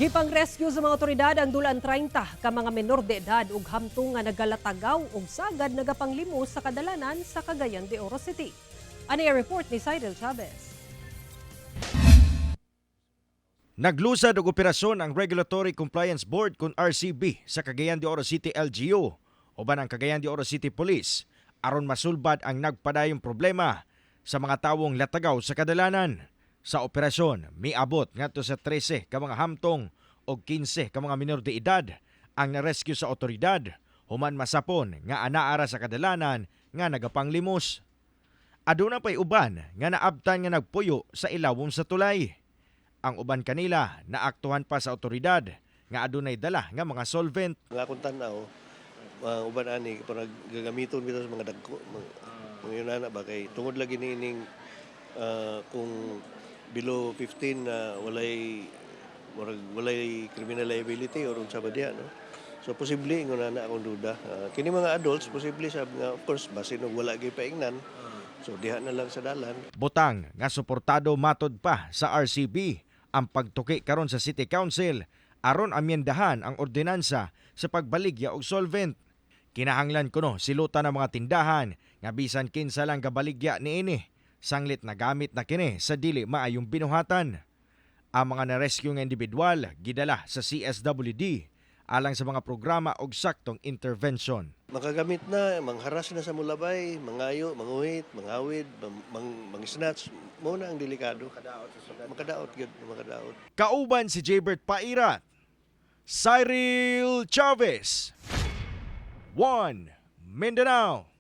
Gipang rescue sa mga otoridad ang dulan 30 ka mga menor de edad ug hamtong nga nagalatagaw ug sagad nagapanglimos sa kadalanan sa Cagayan de Oro City. Ani ang report ni Cyril Chavez. Naglusad og operasyon ang Regulatory Compliance Board kun RCB sa Cagayan de Oro City LGU uban ang Cagayan de Oro City Police aron masulbad ang nagpadayong problema sa mga tawong latagaw sa kadalanan. Sa operasyon, miabot ngadto sa 13 ka mga hamtong o 15 ka mga minor de edad ang narescue sa otoridad human masapon nga anaara sa kadalanan nga nagapanglimos. Aduna pay uban nga naabtan nga nagpuyo sa ilawom sa tulay. Ang uban kanila naaktuhan pa sa otoridad nga adunay dala nga mga solvent. Nga akong tanaw, uban ani parang gagamiton bitaw sa mga dagko. Mga yun ba kay tungod lagi niining kung below 15 na walay criminal liability or unsa ba diha, no? So posible ingon na akong duda. Kini mga adults posible sa nga of course base no wala gyud paingnan. So diha na lang sa dalan. Butang nga suportado matod pa sa RCB ang pagtuki karon sa City Council aron amyendahan ang ordinansa sa pagbaligya og solvent. Kinahanglan kuno silutan ang mga tindahan nga bisan kinsa lang gabaligya niini sanglit na gamit na kini sa dili maayong binuhatan. Ang mga na-rescue nga individual gidala sa CSWD alang sa mga programa og saktong intervention. Makagamit na, mangharas na sa mulabay, mangayo, manguhit, mangawid, mangisnatch, mo na ang delikado. Makadaot gyud, makadaot. Kauban si Jaybert Pairat, Cyril Chavez, One Mindanao.